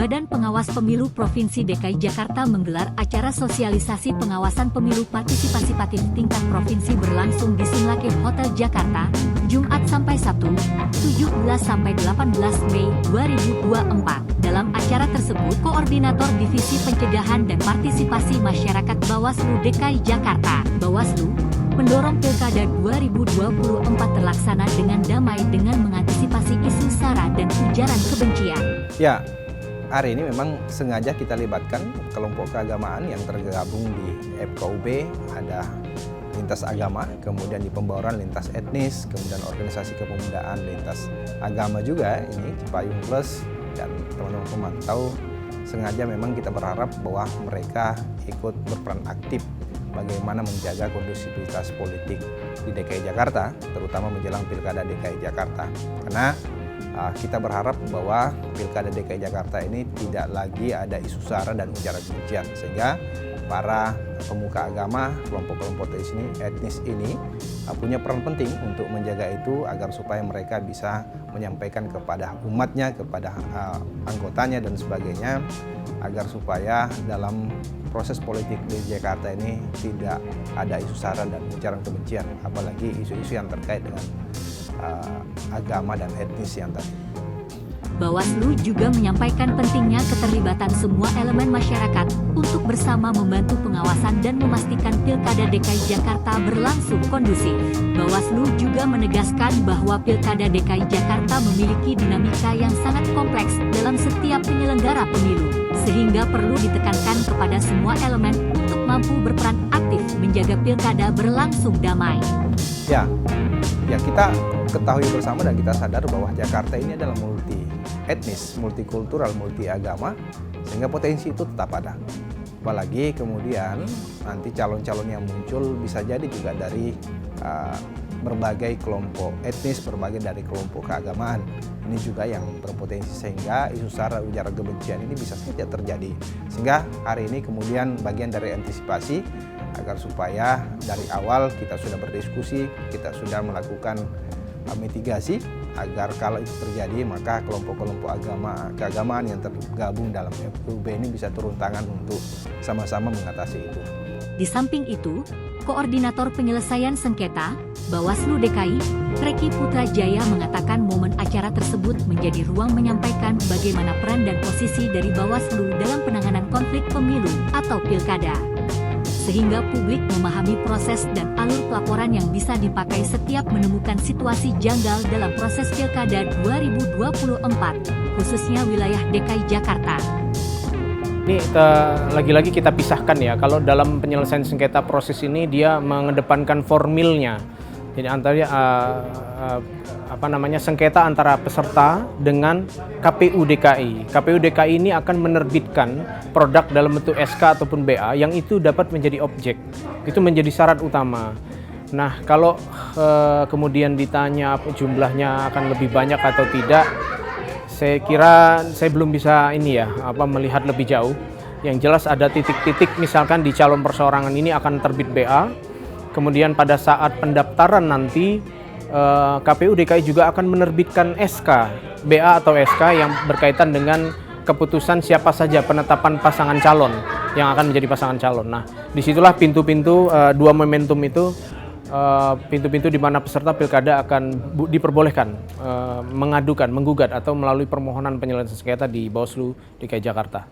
Badan Pengawas Pemilu Provinsi DKI Jakarta menggelar acara sosialisasi pengawasan pemilu partisipatif tingkat provinsi berlangsung di Sunlake Hotel Jakarta, Jumat sampai Sabtu, 17-18 Mei 2024. Dalam acara tersebut, Koordinator Divisi Pencegahan dan Partisipasi Masyarakat Bawaslu DKI Jakarta, Bawaslu, mendorong Pilkada 2024 terlaksana dengan damai dengan mengantisipasi isu sara dan ujaran kebencian. Ya, hari ini memang sengaja kita libatkan kelompok keagamaan yang tergabung di FKUB, ada lintas agama, kemudian di pembauran lintas etnis, kemudian organisasi kepemudaan lintas agama juga, ini Cipayung Plus, dan teman-teman pemantau. Sengaja memang kita berharap bahwa mereka ikut berperan aktif bagaimana menjaga kondusivitas politik di DKI Jakarta, terutama menjelang Pilkada DKI Jakarta. Karena kita berharap bahwa Pilkada DKI Jakarta ini tidak lagi ada isu sara dan ujaran kebencian, sehingga para pemuka agama, kelompok-kelompok etnis ini punya peran penting untuk menjaga itu agar supaya mereka bisa menyampaikan kepada umatnya, kepada anggotanya dan sebagainya, agar supaya dalam proses politik di Jakarta ini tidak ada isu sara dan ujaran kebencian, apalagi isu-isu yang terkait dengan agama dan etnis yang tadi. Bawaslu juga menyampaikan pentingnya keterlibatan semua elemen masyarakat untuk bersama membantu pengawasan dan memastikan Pilkada DKI Jakarta berlangsung kondusif. Bawaslu juga menegaskan bahwa Pilkada DKI Jakarta memiliki dinamika yang sangat kompleks dalam setiap penyelenggara pemilu, sehingga perlu ditekankan kepada semua elemen untuk mampu berperan aktif menjaga Pilkada berlangsung damai. Ya kita ketahui bersama dan kita sadar bahwa Jakarta ini adalah multi etnis, multikultural, multi agama, sehingga potensi itu tetap ada. Apalagi kemudian nanti calon-calon yang muncul bisa jadi juga dari berbagai kelompok etnis, berbagai dari kelompok keagamaan. Ini juga yang berpotensi sehingga isu sara ujaran kebencian ini bisa saja terjadi. Sehingga hari ini kemudian bagian dari antisipasi agar supaya dari awal kita sudah berdiskusi, kita sudah melakukan mitigasi agar kalau itu terjadi maka kelompok-kelompok keagamaan yang tergabung dalam FKUB ini bisa turun tangan untuk sama-sama mengatasi itu. Di samping itu, Koordinator Penyelesaian Sengketa Bawaslu DKI, Reki Putra Jaya mengatakan momen acara tersebut menjadi ruang menyampaikan bagaimana peran dan posisi dari Bawaslu dalam penanganan konflik pemilu atau pilkada, sehingga publik memahami proses dan alur pelaporan yang bisa dipakai setiap menemukan situasi janggal dalam proses Pilkada 2024, khususnya wilayah DKI Jakarta. Ini lagi-lagi kita pisahkan ya, kalau dalam penyelesaian sengketa proses ini dia mengedepankan formilnya. Jadi sengketa antara peserta dengan KPU DKI. KPU DKI ini akan menerbitkan produk dalam bentuk SK ataupun BA yang itu dapat menjadi objek. Itu menjadi syarat utama. Nah, kalau kemudian ditanya jumlahnya akan lebih banyak atau tidak, saya kira saya belum bisa melihat lebih jauh. Yang jelas ada titik-titik, misalkan di calon perseorangan ini akan terbit BA. Kemudian pada saat pendaftaran nanti KPU DKI juga akan menerbitkan SK, BA atau SK yang berkaitan dengan keputusan siapa saja penetapan pasangan calon yang akan menjadi pasangan calon. Nah, disitulah pintu-pintu dua momentum itu, pintu-pintu di mana peserta pilkada akan diperbolehkan menggugat atau melalui permohonan penyelesaian sengketa di Bawaslu DKI Jakarta.